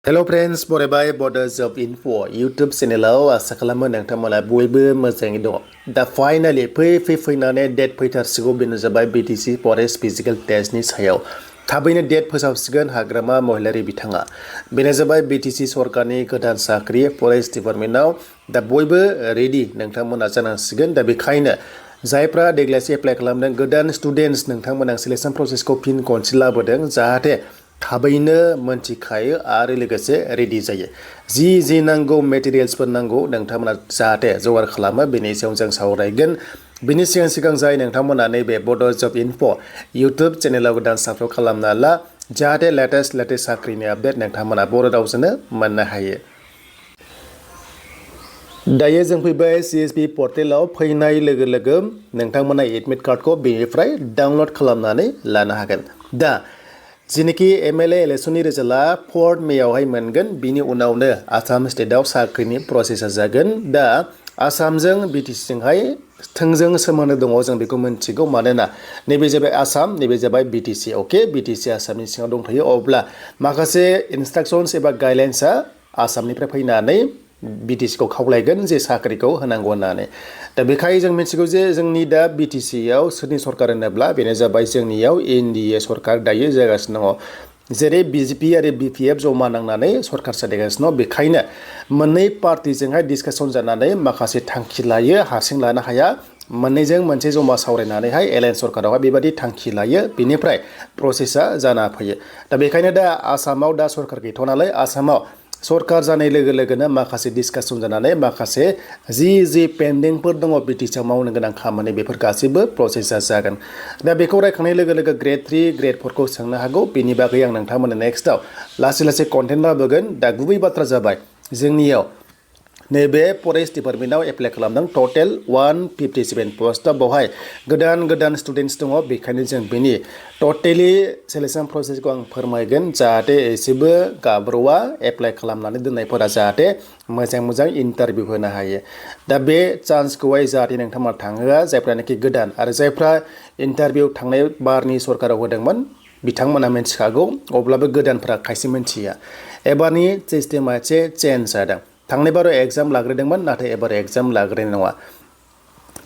hello friends बरायबाय बड जब info YouTube चेनेलाव आसा खालामो नोंथांमोना बयबो मोजाङै दङ दा फाइनाली फैनानै डेट फैथारसिगौ बेनो जाबाय BTC फरेस्ट फिजिकल टेस्टनि सायाव थाबैनो डेट फोसावसिगोन हाग्रामा महिलारि बिथाङा बेनो जाबाय BTC सरकारनि गोदान साख्रि फरेस्ट डिपार्टमेन्टआव दा बयबो रेडि नोंथांमोना जानांसिगोन दा बेखायनो जायफ्रा देग्लायसो एप्लाइ खालामदों गोदान स्टुडेन्ट्स नोंथांमोना सिलेक्शन प्रसेसखौ फिन खनसे लाबोदों जाहाथे थाबैनो मोनथिखायो आरो लोगोसे रेडि जायो जि नांगौ मेटेरियल्सफोर नांगौ नोंथांमोना जाहाथे जगार खालामो बेनि सायाव जों सावरायगोन बिनि सिगां जाय नोंथांमोना नैबे बड जब इनफो यूट्यूब चेनेलाव गोदान साबस्क्राइब खालामना ला जाहाथे लेटेस्ट साख्रिनि आपडेट नोंथांमोना बर' रावजोंनो मोननो हायो दायो जों फैबाय CSP पर्टेलाव फैनाय लोगो लोगो नोंथांमोना एडमिट कार्डखौ बेनिफ्राय डाउनलड खालामनानै लानो हागोन दा जिनोखि MLA इलेक्शननि रिजाल्टआ 4 मेआवहाय मोनगोन बिनि उनावनो आसाम स्टेटआव साख्रिनि प्रसेसा जागोन दा आसामजों BTCजोंहाय थोंजों सोमोन्दो दङ जों बेखौ मिन्थिगौ मानोना नैबे जाबाय आसाम नैबे जाबाय BTC अके BTC आसामनि सिङाव दंथयो अब्ला माखासे इनस्ट्राक्शन्स एबा गाइडलाइन्सआ आसामनिफ्राय फैनानै BTCखौ खावलायगोन जे साख्रिखौ होनांगौ होननानै दा बेखाय जों मिथिगौ जे जोंनि दा BTCआव सोरनि सरकार होनोब्ला बेनो जाबाय जोंनियाव NDA सरकार दायो जागासिनो दङ जेरै BJP आरो BPF जमा नांनानै सरकार सालायगासिनो दं बेखायनो मोननै पार्टिजोंहाय डिसकासन जानानै माखासे थांखि लायो हारसिं लानो हाया मोननैजों मोनसे जमा सावरायनानैहाय एलायन्स सरकारावहाय बेबायदि थांखि लायो बिनिफ्राय प्रसेसा जाना फैयो दा बेखायनो दा आसामाव दा सरकार गैथ'नालाय आसामाव सरकार जानाय लोगो लोगोनो माखासे डिसकासन जानानै माखासे जि पेन्डिंफोर दङ BTCआव मावनो गोनां खामानि बेफोर गासैबो प्रसेसा जागोन दा बेखौ रायखांनाय लोगो लोगो ग्रेड 3 ग्रेड 4 खौ सोंनो हागौ बेनि बागै आं नोंथांमोननो नेक्स्टआव लासै कन्टेन्ट लाबोगोन दा गुबै बाथ्रा जाबाय जोंनियाव नैबे फरेस्ट डिपार्टमेन्टआव एप्लाइ खालामदों टटेल 157 पस्ट बेवहाय गोदान स्टुडेन्ट्स दङ बेखायनो जों बेनि टटेलि सेलेक्शन प्रसेसखौ आं फोरमायगोन जाहाथे एसेबो गाब्र'आ एप्लाइ खालामनानै दोननायफोरा जाहाथे मोजां इन्टारभिउ होनो हायो दा बे चान्सखौहाय जाहाथे नोंथांमोना थांहोआ जायफ्रानोखि गोदान आरो जायफ्रा इन्टारभिउ थांनाय बारनि सरकाराव होदोंमोन बिथांमोना मिन्थिखागौ अब्लाबो गोदानफ्रा खायसे मिन्थिया एबारनि सिस्टेमा एसे चेन्ज जादों थांनाय बाराव एग्जाम लाग्रोदोंमोन नाथाय एबार एग्जाम लाग्रोनाय नङा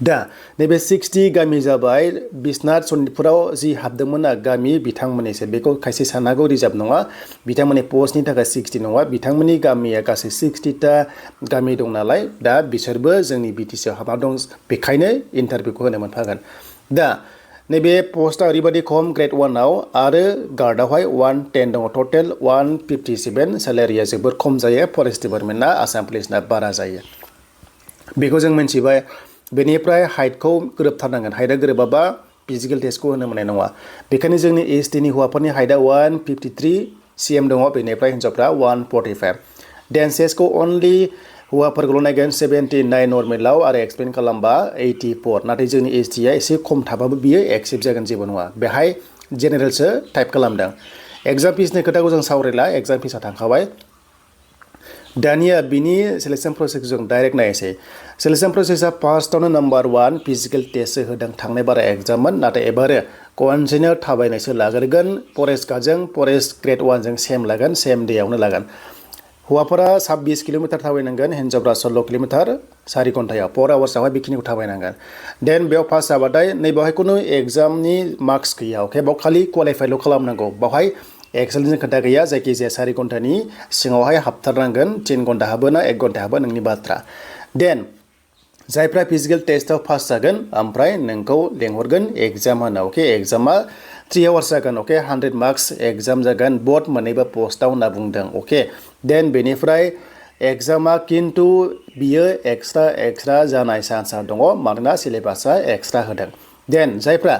दा नैबे 60 गामि जाबाय बिसनाथ सनितपुराव जि हाबदोंमोन ना गामि बिथांमोननिसो बेखौ खायसे साननांगौ रिजार्भ नङा बिथांमोननि पस्टनि थाखाय 60 नङा बिथांमोननि गामिया गासै 60टा गामि दं नालाय दा बिसोरबो जोंनि BTCआव हाबना दं बेखायनो इन्टारभिउखौ होनो मोनफागोन दा नैबे पस्टआ ओरैबायदि खम ग्रेड 1आव आरो गार्डआवहाय 110 दङ टटेल 157 सेलारिया जोबोर खम जायो फरेस्ट डिपार्टमेन्टना आसाम पुलिसना बारा जायो बेखौ जों मिन्थिबाय बेनिफ्राय हाइटखौ गोरोबथारनांगोन हाइटआ गोरोबाबा फिजिकेल टेस्टखौ होनो मोननाय नङा बेखायनो जोंनि STनि हौवाफोरनि हाइटआ 153 cm दङ बेनिफ्राय हिन्जावफ्रा 145 डेन्सेसखौ अनलि हौवाफोरखौल' नायगोन 79 नर्मेलाव आरो एक्सपेन्ड खालामबा 84 नाथाय जोंनि STया एसे खम थाबाबो बियो एक्सेप्ट जागोन जेबो नङा बेहाय जेनेरेलसो टाइप खालामदों एग्जाम फिसनि खोथाखौ जों सावरायला एग्जाम फिसा थांखाबाय दानिया बिनि सेलेक्शन प्रसेसखौ जों डाइरेक्ट नायसै सेलेक्शन प्रसेसा फार्स्टआवनो नम्बर 1 फिजिकेल टेस्टसो होदों थांनाय बारा एग्जाममोन नाथाय एबारो कन्टिनिउ थाबायनायसो लाग्रोगोन फरेस्ट गार्डजों फरेस्ट ग्रेड 1 जों सेम लागोन सेम डेआवनो लागोन हौवाफोरा 26 किल'मिटार थाबायनांगोन हिन्जावफ्रा 16 किल'मिटार 4 घन्टायाव 4 आवार्सआवहाय बेखिनिखौ थाबायनांगोन देन बेयाव पास जाबाथाय नैबावहाय खुनु एग्जामनि मार्क्स गैया अके बाव खालि क्वालिफाइल' खालामनांगौ बावहाय एक्सेलनि खोथा गैया जायखिजाया 4 घन्टानि सिङावहाय हाबथारनांगोन 3 घन्टा हाबो ना 1 घन्टा हाबो नोंनि बाथ्रा देन जायफ्रा फिजिकेल टेस्टआव पास जागोन ओमफ्राय नोंखौ लेंहरगोन एग्जाम होनो अके एग्जामा 3 आवार्स जागोन अके 100 मार्क्स एग्जाम जागोन बोथ मोननैबो पस्टआव होनना बुंदों अके देन बेनिफ्राय एग्जामा किन्तु बियो एक्सट्रा जानाय चान्सआ दङ मानोना सिलेबासआ एक्सट्रा होदों देन जायफ्रा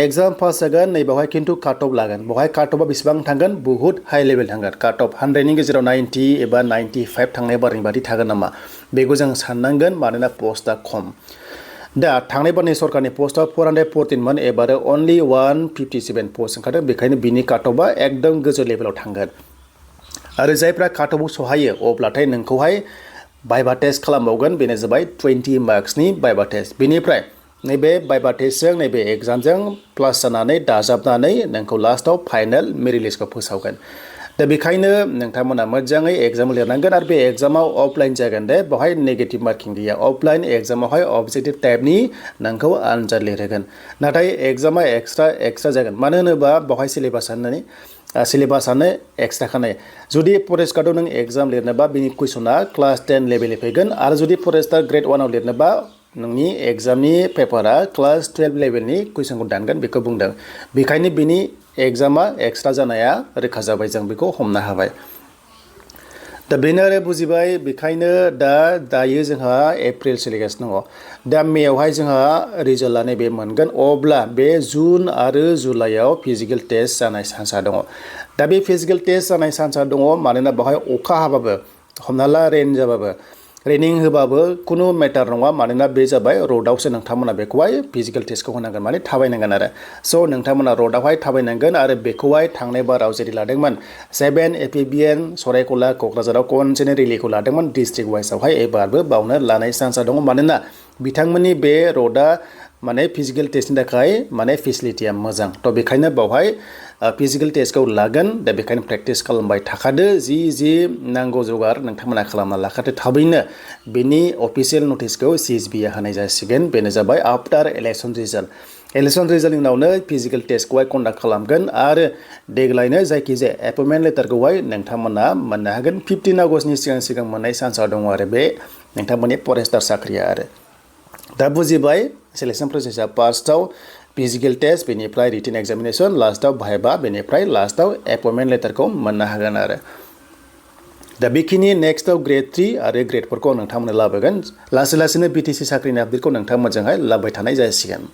एग्जाम पास जागोन नैबावहाय किन्तु काट अफ लागोन बेवहाय काट अफआ बेसेबां थांगोन बहुत हाई लेभेल थांगोन काट अफ 100नि गेजेराव 90 एबा 95 थांनाय बारनि बादि थागोन नामा बेखौ जों साननांगोन मानोना पस्टआ खम दा थांनाय बारनि सरकारनि पस्टआ 414 मोन एबारो अनलि 157 पस्ट ओंखारदों बेखायनो बिनि काट अफआ एकदम गोजौ लेभेलाव थांगोन आरो जायफ्रा काट अफआव सहायो अब्लाथाय नोंखौहाय भाइभा टेस्ट खालामबावगोन बेनो जाबाय 20 मार्क्सनि भाइभा टेस्ट बेनिफ्राय नैबे भाइभा टेस्टजों नैबे एग्जामजों प्लास जानानै दाजाबनानै नोंखौ लास्टआव फाइनाल मेरिट लिस्टखौ फोसावगोन दा बेखायनो नोंथांमोना मोजाङै एग्जाम लिरनांगोन आरो बे एग्जामाव अफलाइन जागोन दे बेवहाय नेगेटिभ मार्किं गैया अफलाइन एग्जामावहाय अबजेक्टिभ टाइपनि नोंखौ आनजाद लिरहोगोन नाथाय एग्जामा एक्सट्रा जागोन मानो होनोबा बेवहाय सिलेबासानो एक्सट्रा खानाय जुदि फरेस्ट गार्डआव नों एग्जाम लिरनोबा बिनि कुइसना क्लास 10 लेभेलनि फैगोन आरो जुदि फरेस्टार ग्रेड 1 आव लिरनोबा नोंनि एग्जामनि पेपारा क्लास 12 लेभेलनि कुइसनखौ दानगोन बेखौ बुंदों बेखायनो बिनि एग्जामा एक्सट्रा जानाया रोखा जाबाय जों बेखौ हमनो हाबाय दा बेनो आरो बुजिबाय बेखायनो दायो जोंहा एप्रिल सोलिगासिनो दङ दा मेयावहाय जोंहा रिजाल्टआ नैबे मोनगोन अब्ला बे जुन आरो जुलाइआव फिजिकेल टेस्ट जानाय चान्सआ दङ दा बे फिजिकेल टेस्ट जानाय चान्सआ दङ मानोना बेवहाय अखा हाबाबो हमना ला रेन जाबाबो रेनिं होबाबो खुनु मेटार नङा मानोना बे जाबाय र'डआवसो नोंथांमोना बेखौहाय फिजिकेल टेस्टखौ होनांगोन माने थाबायनांगोन आरो स' नोंथांमोना र'डआवहाय थाबायनांगोन आरो बेखौहाय थांनाय बाराव जेरै लादोंमोन 7 एपिबिएन सरायकला क'क्राझाराव खनसेनो रिलिखौ लादोंमोन डिस्ट्रिक्ट वाइसआवहाय एबारबो बावनो लानाय चान्सआ दङ मानोना बिथांमोननि बे र'डआ माने फिजिकेल टेस्टनि थाखाय माने फेसिलिटिया मोजां थ' बेखायनो बावहाय फिजिकेल टेस्टखौ लागोन दा बेखायनो प्रेक्टिस खालामबाय थाखादो जि नांगौ जगार नोंथांमोना खालामना लाखादो थाबैनो बेनि अफिसियेल नटिसखौ CSBआ होनाय जासिगोन बेनो जाबाय आफ्टार इलेक्सन रिजाल्टनि उनावनो फिजिकेल टेस्टखौहाय कन्डाक्ट खालामगोन आरो देग्लायनो जायखिजाया एपइन्टमेन्ट लेटारखौहाय नोंथांमोना मोननो हागोन 15 आगस्टनि सिगां मोननाय चान्सआ दङ आरो बे नोंथांमोननि फरेस्टार साख्रिया आरो दा बुजिबाय सिलेक्शन प्रसेसआ फार्स्टआव फिजिकेल टेस्ट बेनिफ्राय रिटेन एग्जामिनेशन लास्टआव भाइबा बेनिफ्राय लास्टआव एपइन्टमेन्ट लेटारखौ मोननो हागोन आरो दा बेखिनि नेक्स्टआव ग्रेड 3 आरो ग्रेड 4 खौ नोंथांमोननो लाबोगोन लासैनो BTC साख्रिनि आपडेटखौ नोंथांमोनजोंहाय लाबोबाय थानाय जासिगोन